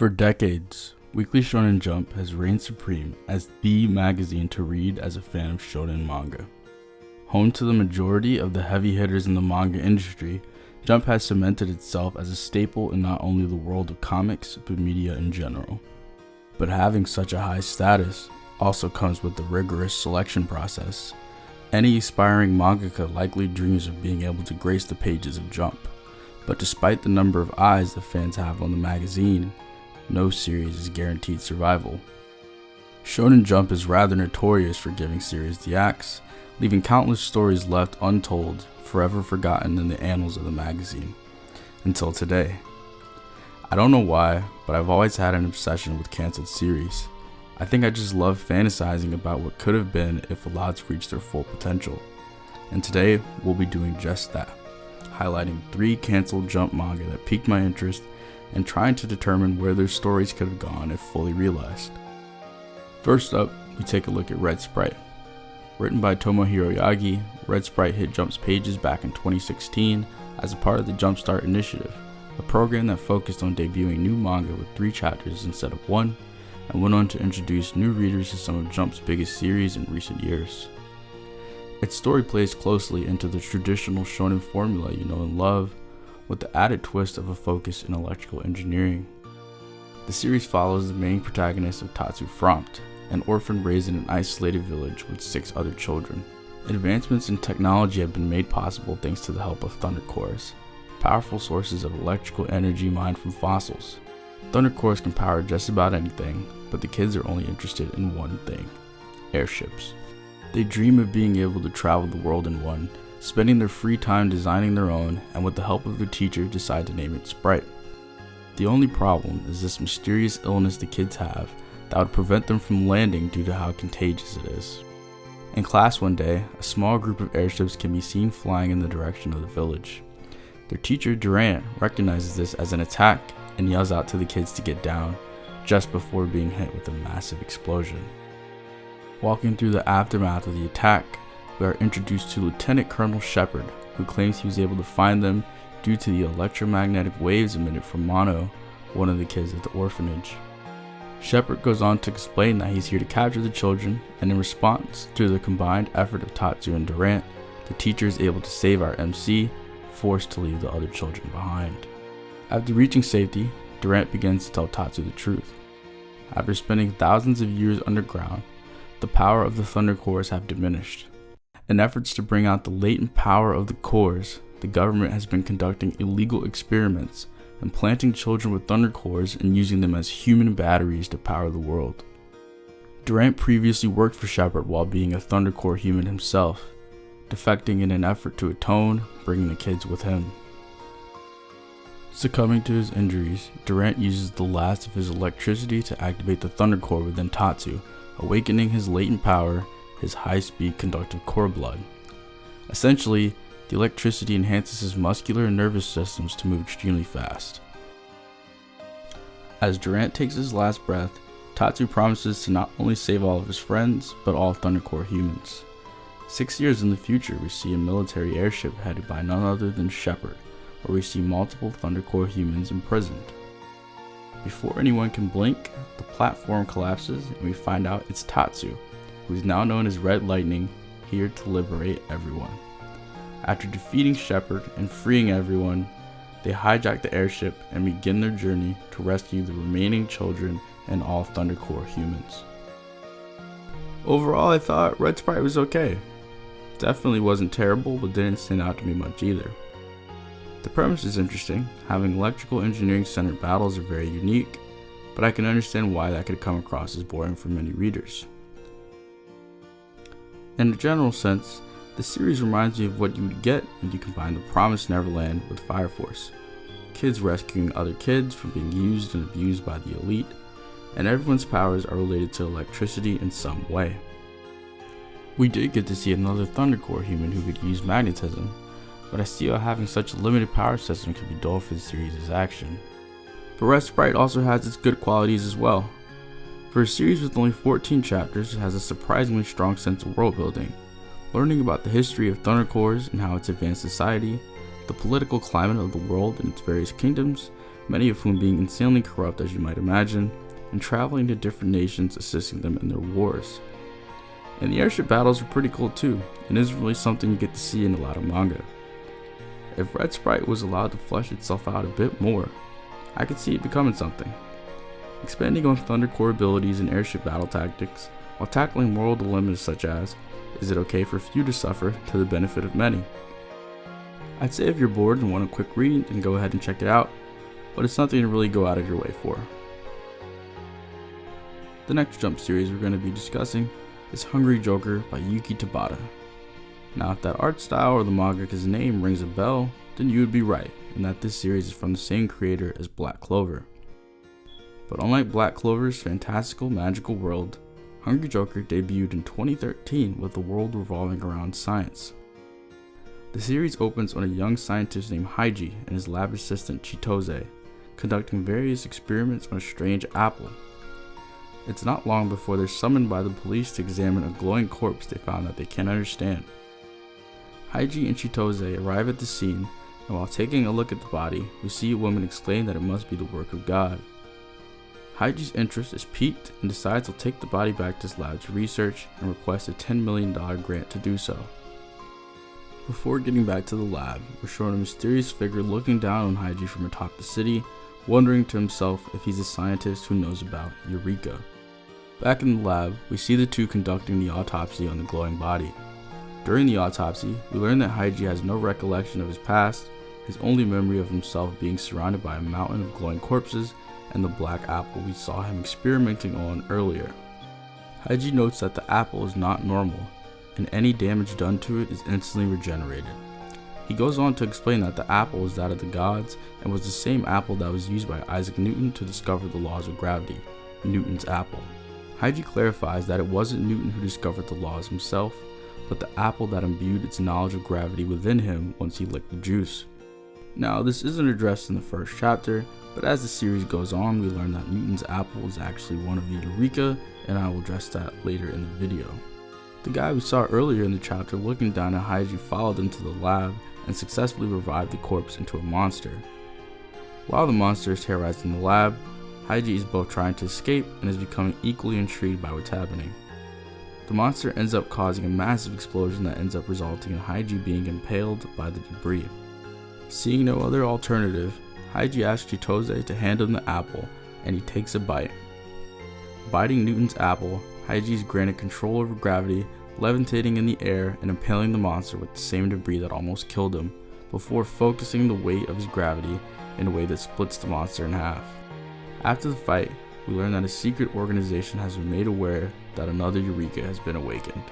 For decades, Weekly Shonen Jump has reigned supreme as the magazine to read as a fan of shonen manga. Home to the majority of the heavy hitters in the manga industry, Jump has cemented itself as a staple in not only the world of comics, but media in general. But having such a high status also comes with the rigorous selection process. Any aspiring mangaka likely dreams of being able to grace the pages of Jump, but despite the number of eyes the fans have on the magazine, no series is guaranteed survival. Shonen Jump is rather notorious for giving series the axe, leaving countless stories left untold, forever forgotten in the annals of the magazine. Until today. I don't know why, but I've always had an obsession with canceled series. I think I just love fantasizing about what could have been if allowed to reach their full potential. And today, we'll be doing just that, highlighting 3 canceled Jump manga that piqued my interest and trying to determine where their stories could have gone if fully realized. First up, we take a look at Red Sprite. Written by Tomohiro Yagi, Red Sprite hit Jump's pages back in 2016 as a part of the Jumpstart Initiative, a program that focused on debuting new manga with 3 chapters instead of 1, and went on to introduce new readers to some of Jump's biggest series in recent years. Its story plays closely into the traditional shonen formula you know and love, with the added twist of a focus in electrical engineering. The series follows the main protagonist of Tatsu Frompt, an orphan raised in an isolated village with 6 other children. Advancements in technology have been made possible thanks to the help of thunder cores, powerful sources of electrical energy mined from fossils. Thunder cores can power just about anything, but the kids are only interested in one thing: airships. They dream of being able to travel the world in one, spending their free time designing their own, and with the help of their teacher decide to name it Sprite. The only problem is this mysterious illness the kids have that would prevent them from landing due to how contagious it is. In class one day, a small group of airships can be seen flying in the direction of the village. Their teacher, Durant, recognizes this as an attack and yells out to the kids to get down, just before being hit with a massive explosion. Walking through the aftermath of the attack, we are introduced to Lieutenant Colonel Shepard, who claims he was able to find them due to the electromagnetic waves emitted from Mono, one of the kids at the orphanage. Shepard goes on to explain that he's here to capture the children, and in response to the combined effort of Tatsu and Durant, the teacher is able to save our MC, forced to leave the other children behind. After reaching safety, Durant begins to tell Tatsu the truth. After spending thousands of years underground, the power of the thunder cores have diminished. In efforts to bring out the latent power of the cores, the government has been conducting illegal experiments, implanting children with thunder cores and using them as human batteries to power the world. Durant previously worked for Shepard while being a thunder core human himself, defecting in an effort to atone, bringing the kids with him. Succumbing to his injuries, Durant uses the last of his electricity to activate the thunder core within Tatsu, awakening his latent power, his high-speed conductive core blood. Essentially, the electricity enhances his muscular and nervous systems to move extremely fast. As Durant takes his last breath, Tatsu promises to not only save all of his friends, but all Thunder Core humans. 6 years in the future, we see a military airship headed by none other than Shepard, where we see multiple Thunder Core humans imprisoned. Before anyone can blink, the platform collapses and we find out it's Tatsu, who is now known as Red Lightning, here to liberate everyone. After defeating Shepard and freeing everyone, they hijack the airship and begin their journey to rescue the remaining children and all Thunder Core humans. Overall, I thought Red Sprite was okay. Definitely wasn't terrible, but didn't stand out to me much either. The premise is interesting. Having electrical engineering centered battles are very unique, but I can understand why that could come across as boring for many readers. In a general sense, the series reminds me of what you would get when you combine the Promised Neverland with Fire Force. Kids rescuing other kids from being used and abused by the elite, and everyone's powers are related to electricity in some way. We did get to see another Thunder Core human who could use magnetism, but I see how having such a limited power system could be dull for the series' action. But Red Sprite also has its good qualities as well. For a series with only 14 chapters, it has a surprisingly strong sense of world building. Learning about the history of Thunder Cores and how it's advanced society, the political climate of the world and its various kingdoms, many of whom being insanely corrupt as you might imagine, and traveling to different nations assisting them in their wars. And the airship battles are pretty cool too, and isn't really something you get to see in a lot of manga. If Red Sprite was allowed to flesh itself out a bit more, I could see it becoming something. Expanding on Thunder Core abilities and airship battle tactics, while tackling moral dilemmas such as, is it okay for few to suffer to the benefit of many? I'd say if you're bored and want a quick read, then go ahead and check it out, but it's nothing to really go out of your way for. The next Jump series we're going to be discussing is Hungry Joker by Yuki Tabata. Now if that art style or the mangaka's name rings a bell, then you would be right, in that this series is from the same creator as Black Clover. But unlike Black Clover's fantastical magical world, Hungry Joker debuted in 2013 with the world revolving around science. The series opens on a young scientist named Haiji and his lab assistant Chitose, conducting various experiments on a strange apple. It's not long before they're summoned by the police to examine a glowing corpse they found that they can't understand. Haiji and Chitose arrive at the scene, and while taking a look at the body, we see a woman exclaim that it must be the work of God. Haiji's interest is piqued and decides he'll take the body back to his lab to research and request a $10 million grant to do so. Before getting back to the lab, we're shown a mysterious figure looking down on Haiji from atop the city, wondering to himself if he's a scientist who knows about Eureka. Back in the lab, we see the two conducting the autopsy on the glowing body. During the autopsy, we learn that Haiji has no recollection of his past, his only memory of himself being surrounded by a mountain of glowing corpses and the black apple we saw him experimenting on earlier. Haiji notes that the apple is not normal, and any damage done to it is instantly regenerated. He goes on to explain that the apple is that of the gods and was the same apple that was used by Isaac Newton to discover the laws of gravity, Newton's apple. Haiji clarifies that it wasn't Newton who discovered the laws himself, but the apple that imbued its knowledge of gravity within him once he licked the juice. Now, this isn't addressed in the first chapter, but as the series goes on, we learn that Newton's apple is actually one of the Eureka, and I will address that later in the video. The guy we saw earlier in the chapter looking down at Haiji followed him to the lab and successfully revived the corpse into a monster. While the monster is terrorized in the lab, Haiji is both trying to escape and is becoming equally intrigued by what's happening. The monster ends up causing a massive explosion that ends up resulting in Haiji being impaled by the debris. Seeing no other alternative, Haiji asks Chitose to hand him the apple, and he takes a bite. Biting Newton's apple, Haiji is granted control over gravity, levitating in the air and impaling the monster with the same debris that almost killed him, before focusing the weight of his gravity in a way that splits the monster in half. After the fight, we learn that a secret organization has been made aware that another Eureka has been awakened.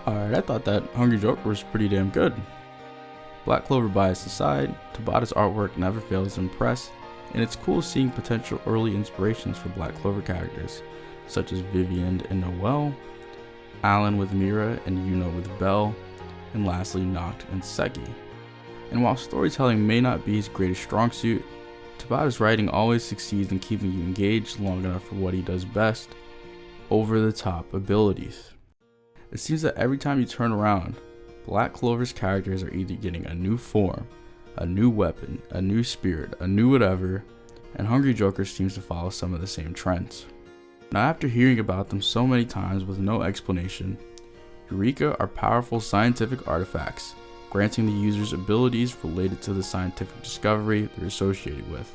Alright, I thought that Hungry Joker was pretty damn good. Black Clover bias aside, Tabata's artwork never fails to impress, and it's cool seeing potential early inspirations for Black Clover characters, such as Vivian and Noelle, Alan with Mira and Yuno with Belle, and lastly Noct and Seki. And while storytelling may not be his greatest strong suit, Tabata's writing always succeeds in keeping you engaged long enough for what he does best, over-the-top abilities. It seems that every time you turn around, Black Clover's characters are either getting a new form, a new weapon, a new spirit, a new whatever, and Hungry Joker seems to follow some of the same trends. Now, after hearing about them so many times with no explanation, Eureka are powerful scientific artifacts, granting the users abilities related to the scientific discovery they're associated with.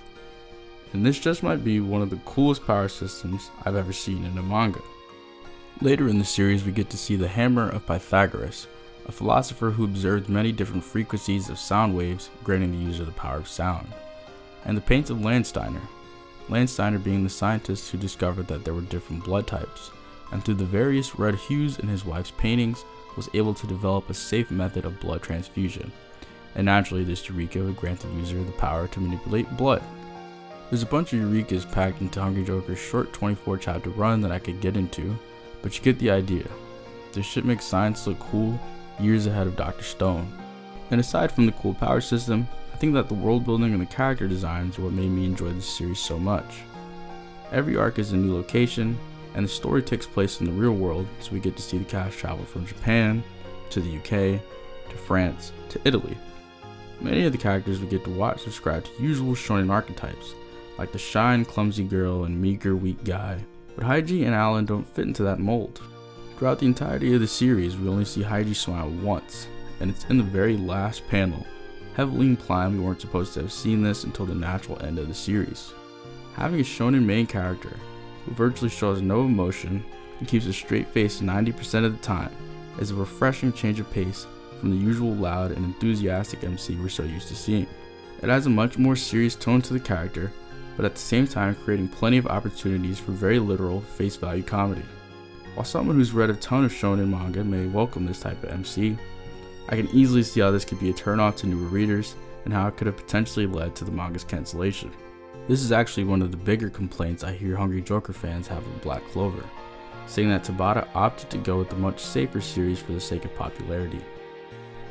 And this just might be one of the coolest power systems I've ever seen in a manga. Later in the series, we get to see the Hammer of Pythagoras, a philosopher who observed many different frequencies of sound waves, granting the user the power of sound, and the Paints of Landsteiner being the scientist who discovered that there were different blood types, and through the various red hues in his wife's paintings, was able to develop a safe method of blood transfusion, and naturally this Eureka would grant the user the power to manipulate blood. There's a bunch of Eurekas packed into Hungry Joker's short 24 chapter run that I could get into, but you get the idea. This shit makes science look cool years ahead of Dr. Stone. And aside from the cool power system, I think that the world building and the character designs are what made me enjoy this series so much. Every arc is a new location, and the story takes place in the real world, so we get to see the cast travel from Japan, to the UK, to France, to Italy. Many of the characters we get to watch subscribe to usual shonen archetypes, like the shy and clumsy girl and meager, weak guy, but Haiji and Alan don't fit into that mold. Throughout the entirety of the series, we only see Haiji smile once, and it's in the very last panel, heavily implying we weren't supposed to have seen this until the natural end of the series. Having a shonen main character who virtually shows no emotion and keeps a straight face 90% of the time is a refreshing change of pace from the usual loud and enthusiastic MC we're so used to seeing. It adds a much more serious tone to the character, but at the same time creating plenty of opportunities for very literal, face value comedy. While someone who's read a ton of shonen manga may welcome this type of MC, I can easily see how this could be a turn-off to newer readers and how it could have potentially led to the manga's cancellation. This is actually one of the bigger complaints I hear Hungry Joker fans have with Black Clover, saying that Tabata opted to go with the much safer series for the sake of popularity.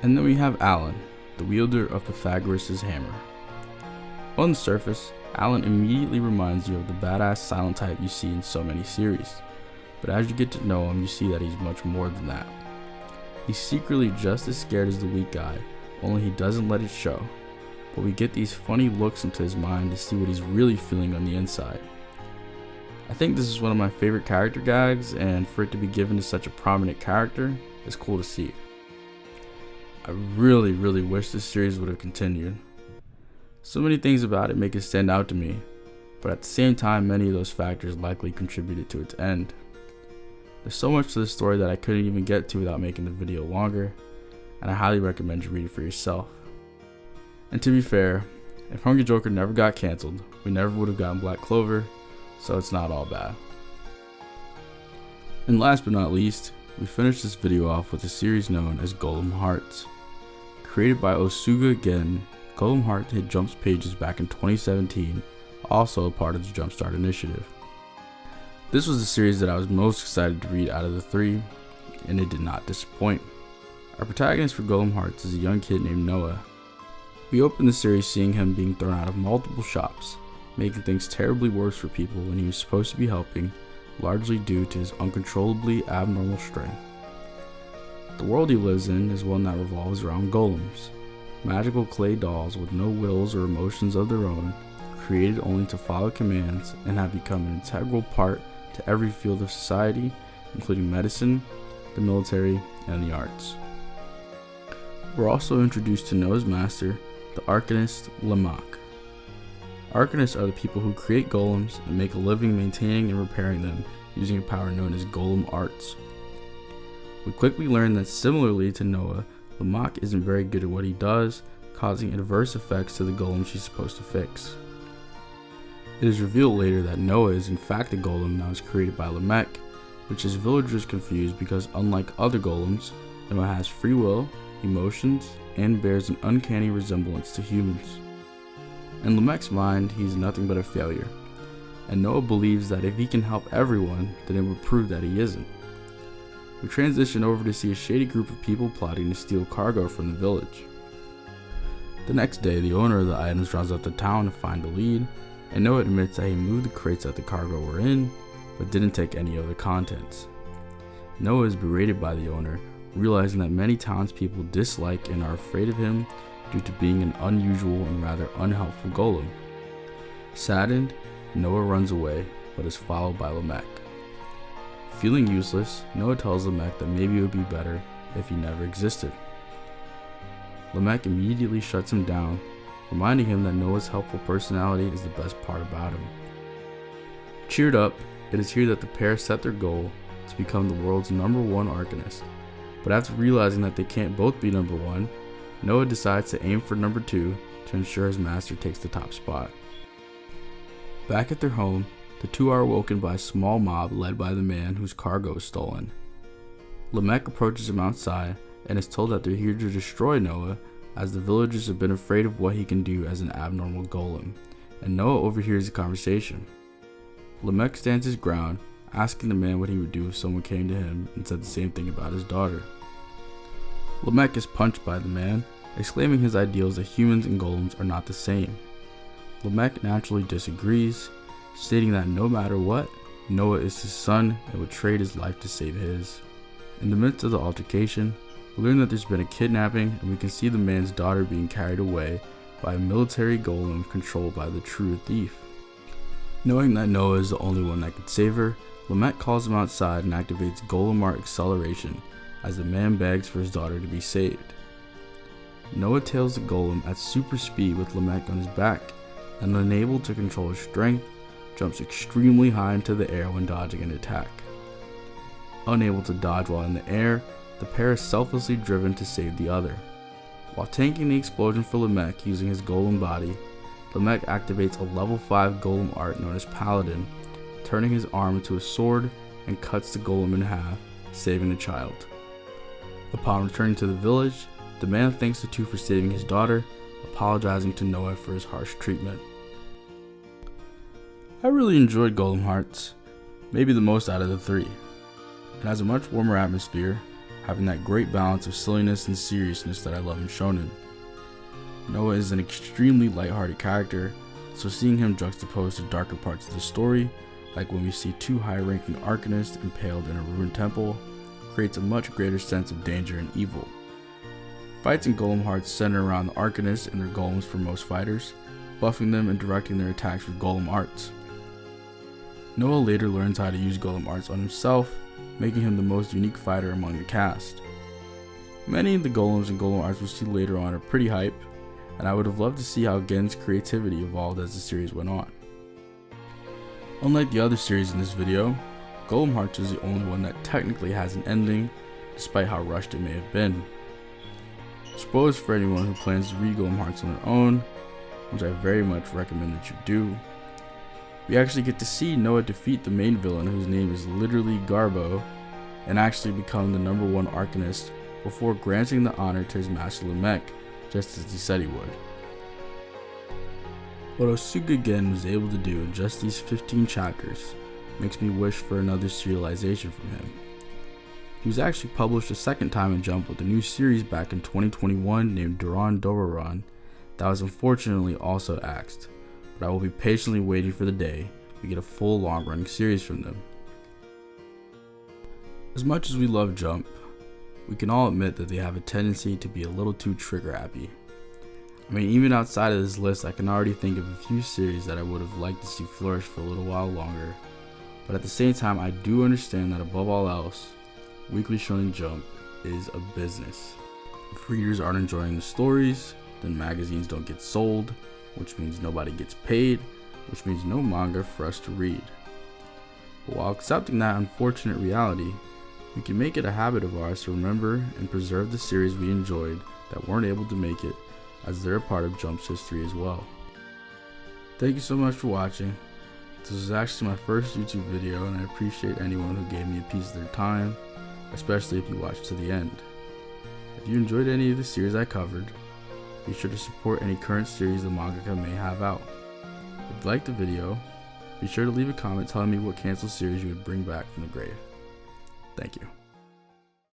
And then we have Alan, the wielder of Pythagoras' hammer. On the surface, Alan immediately reminds you of the badass silent type you see in so many series, but as you get to know him, you see that he's much more than that. He's secretly just as scared as the weak guy, only he doesn't let it show, but we get these funny looks into his mind to see what he's really feeling on the inside. I think this is one of my favorite character gags, and for it to be given to such a prominent character is cool to see. I really wish this series would have continued. So many things about it make it stand out to me, but at the same time many of those factors likely contributed to its end. There's so much to the story that I couldn't even get to without making the video longer, and I highly recommend you read it for yourself. And to be fair, if Hungry Joker never got cancelled, we never would have gotten Black Clover, so it's not all bad. And last but not least, we finished this video off with a series known as Golem Hearts. Created by Osuga Gen, Golem Hearts hit Jump's pages back in 2017, also a part of the Jumpstart initiative. This was the series that I was most excited to read out of the three, and it did not disappoint. Our protagonist for Golem Hearts is a young kid named Noah. We open the series seeing him being thrown out of multiple shops, making things terribly worse for people when he was supposed to be helping, largely due to his uncontrollably abnormal strength. The world he lives in is one that revolves around golems, magical clay dolls with no wills or emotions of their own, created only to follow commands and have become an integral part to every field of society, including medicine, the military, and the arts. We're also introduced to Noah's master, the Arcanist Lamak. Arcanists are the people who create golems and make a living maintaining and repairing them using a power known as Golem Arts. We quickly learn that similarly to Noah, Lamak isn't very good at what he does, causing adverse effects to the golem she's supposed to fix. It is revealed later that Noah is in fact a golem that was created by Lamek, which has villagers confused because unlike other golems, Noah has free will, emotions, and bears an uncanny resemblance to humans. In Lamek's mind, he's nothing but a failure, and Noah believes that if he can help everyone, then it would prove that he isn't. We transition over to see a shady group of people plotting to steal cargo from the village. The next day, the owner of the items drives up to town to find a lead, and Noah admits that he moved the crates that the cargo were in, but didn't take any of the contents. Noah is berated by the owner, realizing that many townspeople dislike and are afraid of him due to being an unusual and rather unhelpful golem. Saddened, Noah runs away, but is followed by Lamek. Feeling useless, Noah tells Lamek that maybe it would be better if he never existed. Lamek immediately shuts him down, reminding him that Noah's helpful personality is the best part about him. Cheered up, it is here that the pair set their goal to become the world's #1 Arcanist, but after realizing that they can't both be #1, Noah decides to aim for #2 to ensure his master takes the top spot. Back at their home, the two are awoken by a small mob led by the man whose cargo is stolen. Lamek approaches him outside and is told that they're here to destroy Noah, as the villagers have been afraid of what he can do as an abnormal golem, and Noah overhears the conversation. Lamek stands his ground, asking the man what he would do if someone came to him and said the same thing about his daughter. Lamek is punched by the man, exclaiming his ideals that humans and golems are not the same. Lamek naturally disagrees, stating that no matter what, Noah is his son and would trade his life to save his. In the midst of the altercation, We learn that there's been a kidnapping, and we can see the man's daughter being carried away by a military golem controlled by the true thief. Knowing that Noah is the only one that can save her, Lamek calls him outside and activates Golem Heart acceleration as the man begs for his daughter to be saved. Noah tails the golem at super speed with Lamek on his back, and unable to control his strength, jumps extremely high into the air when dodging an attack. Unable to dodge while in the air, the pair is selflessly driven to save the other. While tanking the explosion for Lamek using his golem body, Lamek activates a level 5 golem art known as Paladin, turning his arm into a sword and cuts the golem in half, saving the child. Upon returning to the village, the man thanks the two for saving his daughter, apologizing to Noah for his harsh treatment. I really enjoyed Golem Hearts, maybe the most out of the three. It has a much warmer atmosphere, having that great balance of silliness and seriousness that I love in Shonen. Noah is an extremely lighthearted character, so seeing him juxtaposed to darker parts of the story, like when we see two high-ranking arcanists impaled in a ruined temple, creates a much greater sense of danger and evil. Fights in Golem Hearts center around the arcanists and their golems for most fighters, buffing them and directing their attacks with golem arts. Noah later learns how to use golem arts on himself, making him the most unique fighter among the cast. Many of the golems and golem arts we'll see later on are pretty hype, and I would have loved to see how Gen's creativity evolved as the series went on. Unlike the other series in this video, Golem Hearts is the only one that technically has an ending, despite how rushed it may have been. Spoilers for anyone who plans to read Golem Hearts on their own, which I very much recommend that you do. We actually get to see Noah defeat the main villain, whose name is literally Garbo, and actually become the #1 arcanist before granting the honor to his master Lamek, just as he said he would. What Osuga Gen was able to do in just these 15 chapters makes me wish for another serialization from him. He was actually published a second time in Jump with a new series back in 2021 named Duran Dororan that was unfortunately also axed, but I will be patiently waiting for the day we get a full long-running series from them. As much as we love Jump, we can all admit that they have a tendency to be a little too trigger-happy. I mean, even outside of this list, I can already think of a few series that I would have liked to see flourish for a little while longer, but at the same time I do understand that above all else, Weekly Shonen Jump is a business. If readers aren't enjoying the stories, then magazines don't get sold, which means nobody gets paid, which means no manga for us to read. But while accepting that unfortunate reality, we can make it a habit of ours to remember and preserve the series we enjoyed that weren't able to make it, as they're a part of Jump's history as well. Thank you so much for watching. This is actually my first YouTube video, and I appreciate anyone who gave me a piece of their time, especially if you watched to the end. If you enjoyed any of the series I covered, be sure to support any current series the mangaka may have out. If you liked the video, be sure to leave a comment telling me what canceled series you would bring back from the grave. Thank you.